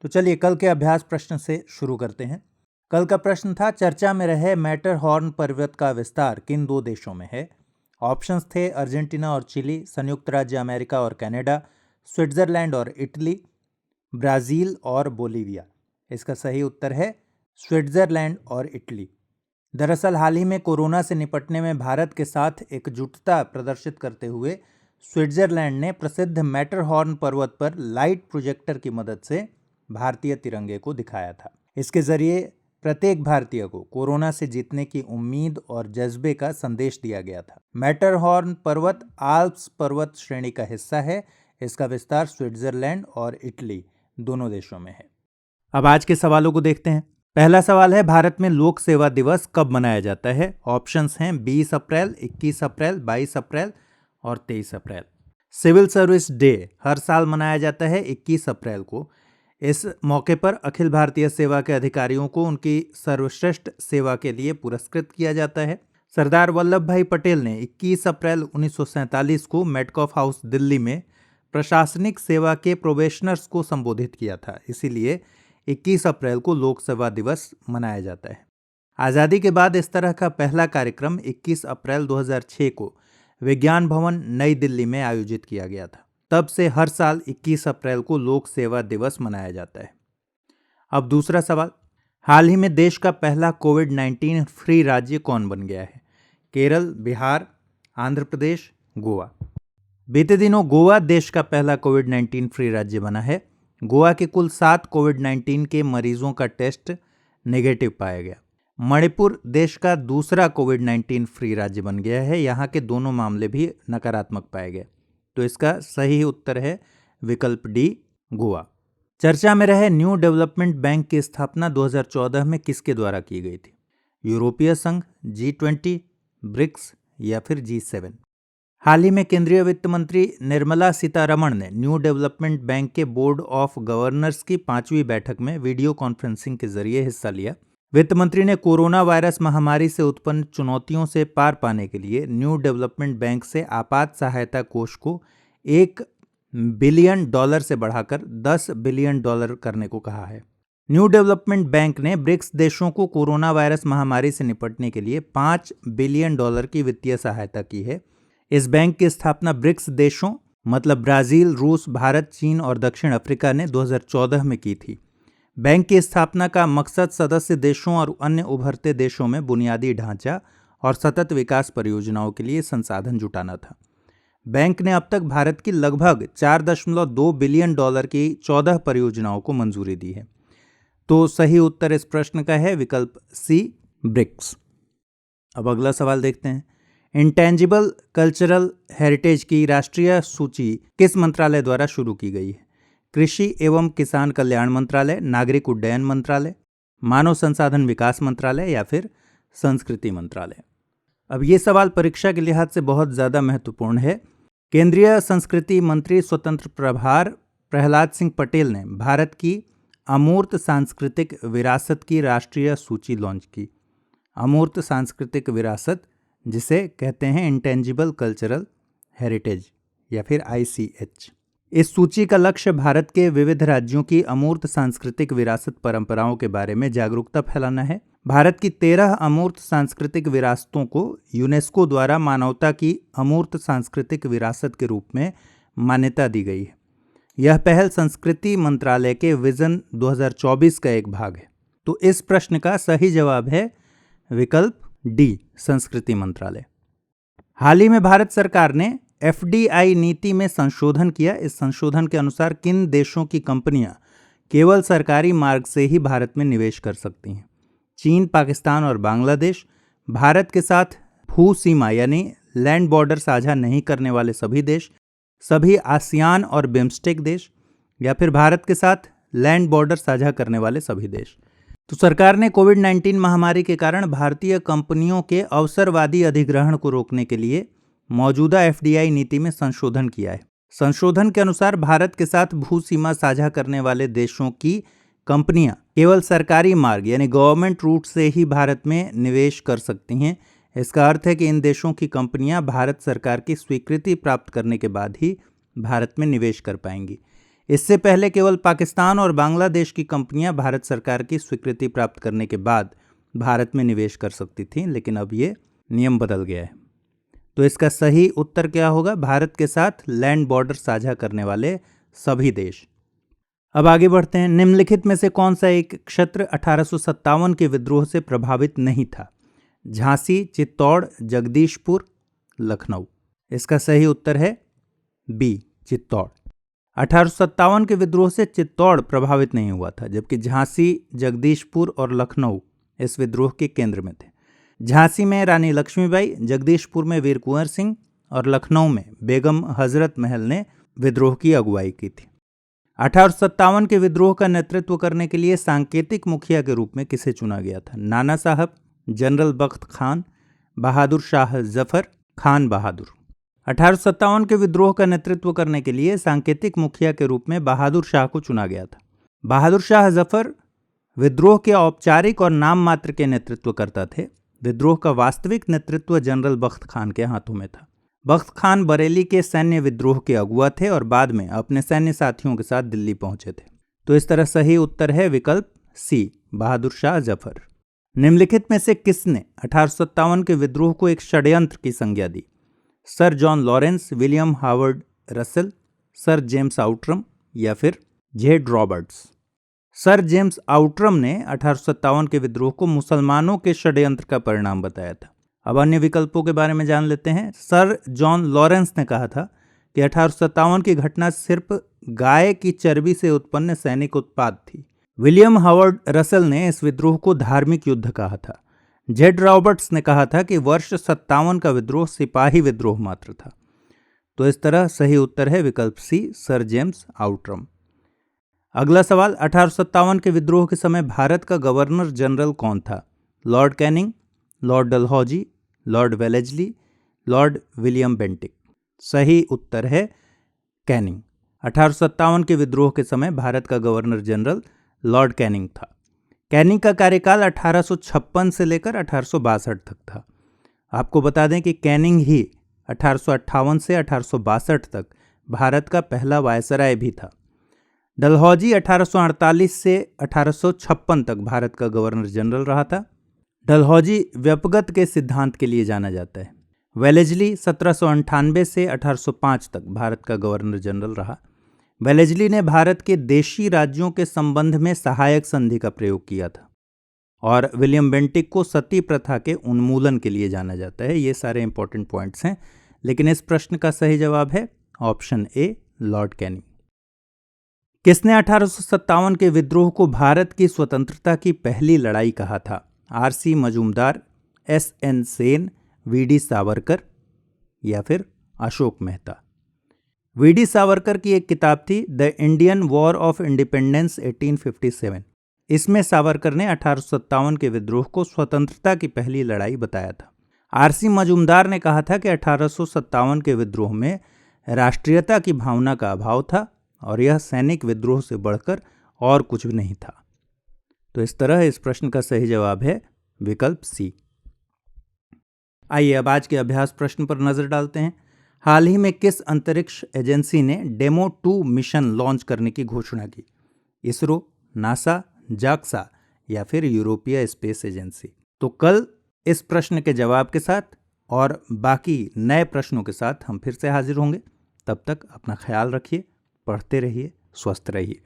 तो चलिए कल के अभ्यास प्रश्न से शुरू करते हैं। कल का प्रश्न था, चर्चा में रहे मैटरहॉर्न पर्वत का विस्तार किन दो देशों में है। ऑप्शंस थे अर्जेंटीना और चिली, संयुक्त राज्य अमेरिका और कनाडा, स्विट्जरलैंड और इटली, ब्राज़ील और बोलीविया। इसका सही उत्तर है स्विट्जरलैंड और इटली। दरअसल हाल ही में कोरोना से निपटने में भारत के साथ एकजुटता प्रदर्शित करते हुए स्विट्जरलैंड ने प्रसिद्ध मैटरहॉर्न पर्वत पर लाइट प्रोजेक्टर की मदद से भारतीय तिरंगे को दिखाया था। इसके जरिए प्रत्येक भारतीय को कोरोना से जीतने की उम्मीद और जज्बे का संदेश दिया गया था। मैटरहॉर्न पर्वत आल्प्स पर्वत श्रेणी का हिस्सा है। इसका विस्तार स्विट्जरलैंड और इटली दोनों देशों में है। अब आज के सवालों को देखते हैं। पहला सवाल है, भारत में लोक सेवा दिवस कब मनाया जाता है। ऑप्शंस हैं 20 अप्रैल, 21 अप्रैल, 22 अप्रैल और 23 अप्रैल। सिविल सर्विस डे हर साल मनाया जाता है 21 अप्रैल को। इस मौके पर अखिल भारतीय सेवा के अधिकारियों को उनकी सर्वश्रेष्ठ सेवा के लिए पुरस्कृत किया जाता है। सरदार वल्लभ भाई पटेल ने 21 अप्रैल 1947 को मेटकॉफ हाउस दिल्ली में प्रशासनिक सेवा के प्रोबेशनर्स को संबोधित किया था, इसीलिए 21 अप्रैल को लोक सेवा दिवस मनाया जाता है। आज़ादी के बाद इस तरह का पहला कार्यक्रम 21 अप्रैल 2006 को विज्ञान भवन नई दिल्ली में आयोजित किया गया था। तब से हर साल 21 अप्रैल को लोक सेवा दिवस मनाया जाता है। अब दूसरा सवाल, हाल ही में देश का पहला कोविड-19 फ्री राज्य कौन बन गया है। केरल, बिहार, आंध्र प्रदेश, गोवा। बीते दिनों गोवा देश का पहला कोविड-19 फ्री राज्य बना है। गोवा के कुल 7 कोविड-19 के मरीजों का टेस्ट नेगेटिव पाया गया। मणिपुर देश का दूसरा कोविड-19 फ्री राज्य बन गया है। यहाँ के दोनों मामले भी नकारात्मक पाए गए। तो इसका सही उत्तर है विकल्प डी, गोवा। चर्चा में रहे न्यू डेवलपमेंट बैंक की स्थापना 2014 में किसके द्वारा की गई थी। यूरोपीय संघ, G20, ब्रिक्स या फिर G7। हाल ही में केंद्रीय वित्त मंत्री निर्मला सीतारमण ने न्यू डेवलपमेंट बैंक के बोर्ड ऑफ गवर्नर्स की 5वीं बैठक में वीडियो कॉन्फ्रेंसिंग के जरिए हिस्सा लिया। वित्त मंत्री ने कोरोना वायरस महामारी से उत्पन्न चुनौतियों से पार पाने के लिए न्यू डेवलपमेंट बैंक से आपात सहायता कोष को $1 बिलियन से बढ़ाकर $10 बिलियन करने को कहा है। न्यू डेवलपमेंट बैंक ने ब्रिक्स देशों को कोरोना वायरस महामारी से निपटने के लिए $5 बिलियन की वित्तीय सहायता की है। इस बैंक की स्थापना ब्रिक्स देशों मतलब ब्राज़ील, रूस, भारत, चीन और दक्षिण अफ्रीका ने 2014 में की थी। बैंक की स्थापना का मकसद सदस्य देशों और अन्य उभरते देशों में बुनियादी ढांचा और सतत विकास परियोजनाओं के लिए संसाधन जुटाना था। बैंक ने अब तक भारत की लगभग $4.2 बिलियन की 14 परियोजनाओं को मंजूरी दी है। तो सही उत्तर इस प्रश्न का है विकल्प सी, ब्रिक्स। अब अगला सवाल देखते हैं। इंटेंजिबल कल्चरल हेरिटेज की राष्ट्रीय सूची किस मंत्रालय द्वारा शुरू की गई है। कृषि एवं किसान कल्याण मंत्रालय, नागरिक उड्डयन मंत्रालय, मानव संसाधन विकास मंत्रालय या फिर संस्कृति मंत्रालय। अब ये सवाल परीक्षा के लिहाज से बहुत ज़्यादा महत्वपूर्ण है। केंद्रीय संस्कृति मंत्री स्वतंत्र प्रभार प्रहलाद सिंह पटेल ने भारत की अमूर्त सांस्कृतिक विरासत की राष्ट्रीय सूची लॉन्च की। अमूर्त सांस्कृतिक विरासत, जिसे कहते हैं इंटेंजिबल कल्चरल हेरिटेज या फिर ICH। इस सूची का लक्ष्य भारत के विविध राज्यों की अमूर्त सांस्कृतिक विरासत परंपराओं के बारे में जागरूकता फैलाना है। भारत की 13 अमूर्त सांस्कृतिक विरासतों को यूनेस्को द्वारा मानवता की अमूर्त सांस्कृतिक विरासत के रूप में मान्यता दी गई है। यह पहल संस्कृति मंत्रालय के विजन 2024 का एक भाग है। तो इस प्रश्न का सही जवाब है विकल्प डी, संस्कृति मंत्रालय। हाल ही में भारत सरकार ने FDI नीति में संशोधन किया। इस संशोधन के अनुसार किन देशों की कंपनियां केवल सरकारी मार्ग से ही भारत में निवेश कर सकती हैं। चीन, पाकिस्तान और बांग्लादेश, भारत के साथ भू सीमा यानी लैंड बॉर्डर साझा नहीं करने वाले सभी देश, सभी आसियान और बिम्स्टेक देश या फिर भारत के साथ लैंड बॉर्डर साझा करने वाले सभी देश। तो सरकार ने कोविड-19 महामारी के कारण भारतीय कंपनियों के अवसरवादी अधिग्रहण को रोकने के लिए मौजूदा FDI नीति में संशोधन किया है। संशोधन के अनुसार भारत के साथ भू सीमा साझा करने वाले देशों की कंपनियां केवल सरकारी मार्ग यानी गवर्नमेंट रूट से ही भारत में निवेश कर सकती हैं। इसका अर्थ है कि इन देशों की कंपनियां भारत सरकार की स्वीकृति प्राप्त करने के बाद ही भारत में निवेश कर पाएंगी। इससे पहले केवल पाकिस्तान और बांग्लादेश की कंपनियां भारत सरकार की स्वीकृति प्राप्त करने के बाद भारत में निवेश कर सकती थीं, लेकिन अब ये नियम बदल गया है। तो इसका सही उत्तर क्या होगा? भारत के साथ लैंड बॉर्डर साझा करने वाले सभी देश। अब आगे बढ़ते हैं। निम्नलिखित में से कौन सा एक क्षेत्र 1857 के विद्रोह से प्रभावित नहीं था? झांसी, चित्तौड़, जगदीशपुर, लखनऊ। इसका सही उत्तर है बी, चित्तौड़। 1857 के विद्रोह से चित्तौड़ प्रभावित नहीं हुआ था, जबकि झांसी, जगदीशपुर और लखनऊ इस विद्रोह के केंद्र में थे। झांसी में रानी लक्ष्मीबाई, जगदीशपुर में वीर कुंवर सिंह और लखनऊ में बेगम हजरत महल ने विद्रोह की अगुवाई की थी। 1857 के विद्रोह का नेतृत्व करने के लिए सांकेतिक मुखिया के रूप में किसे चुना गया था? नाना साहब, जनरल बख्त खान, बहादुर शाह जफर, खान बहादुर। 1857 के विद्रोह का नेतृत्व करने के लिए सांकेतिक मुखिया के रूप में बहादुर शाह को चुना गया था। बहादुर शाह जफर विद्रोह के औपचारिक और नाम मात्र के नेतृत्व करता थे। विद्रोह का वास्तविक नेतृत्व जनरल बख्त खान के हाथों में था। बख्त खान बरेली के सैन्य विद्रोह के अगुआ थे और बाद में अपने सैन्य साथियों के साथ दिल्ली पहुंचे थे। तो इस तरह सही उत्तर है विकल्प सी, बहादुर शाह जफर। निम्नलिखित में से किसने 1857 के विद्रोह को एक षड्यंत्र की संज्ञा दी? Sir John Lawrence, William Howard Russell, sir James Outram या फिर जेड रॉबर्ट्स। सर जेम्स आउट्रम ने 1857 के विद्रोह को मुसलमानों के षड्यंत्र का परिणाम बताया था। अब अन्य विकल्पों के बारे में जान लेते हैं। सर जॉन लॉरेंस ने कहा था कि 1857 की घटना सिर्फ गाय की चर्बी से उत्पन्न सैनिक उत्पाद थी। विलियम हावर्ड रसेल ने इस विद्रोह को धार्मिक युद्ध कहा था। जेड रॉबर्ट्स ने कहा था कि वर्ष 57 का विद्रोह सिपाही विद्रोह मात्र था। तो इस तरह सही उत्तर है विकल्प सी, सर जेम्स आउट्रम। अगला सवाल, 1857 के विद्रोह के समय भारत का गवर्नर जनरल कौन था? Lord Canning, Lord Dalhousie, Lord Wellesley, Lord William Bentinck. सही उत्तर है कैनिंग। 1857 के विद्रोह के समय भारत का गवर्नर जनरल लॉर्ड कैनिंग था। कैनिंग का कार्यकाल 1856 से लेकर 1862 तक था। आपको बता दें कि कैनिंग ही 1858 से 1862 तक भारत का पहला वायसराय भी था। डलहौजी 1848 से 1856 तक भारत का गवर्नर जनरल रहा था। डलहौजी व्यपगत के सिद्धांत के लिए जाना जाता है। वेलेस्ली 1798 से 1805 तक भारत का गवर्नर जनरल रहा। वेलेस्ली ने भारत के देशी राज्यों के संबंध में सहायक संधि का प्रयोग किया था और विलियम बेंटिक को सती प्रथा के उन्मूलन के लिए जाना जाता है। ये सारे इंपॉर्टेंट पॉइंट्स हैं, लेकिन इस प्रश्न का सही जवाब है ऑप्शन ए, लॉर्ड कैनिंग। किसने 1857 के विद्रोह को भारत की स्वतंत्रता की पहली लड़ाई कहा था? R C Majumdar, S N Sen, V D Savarkar या फिर अशोक मेहता। वीडी सावरकर की एक किताब थी the Indian war of independence 1857। इसमें सावरकर ने 1857 के विद्रोह को स्वतंत्रता की पहली लड़ाई बताया था। आरसी मजूमदार ने कहा था कि 1857 के विद्रोह में राष्ट्रीयता की भावना का अभाव था और यह सैनिक विद्रोह से बढ़कर और कुछ भी नहीं था। तो इस तरह इस प्रश्न का सही जवाब है विकल्प सी। आइए अब आज के अभ्यास प्रश्न पर नजर डालते हैं। हाल ही में किस अंतरिक्ष एजेंसी ने डेमो 2 मिशन लॉन्च करने की घोषणा की? इसरो, नासा, जाक्सा या फिर यूरोपीय स्पेस एजेंसी। तो कल इस प्रश्न के जवाब के साथ और बाकी नए प्रश्नों के साथ हम फिर से हाजिर होंगे। तब तक अपना ख्याल रखिए, पढ़ते रहिए, स्वस्थ रहिए।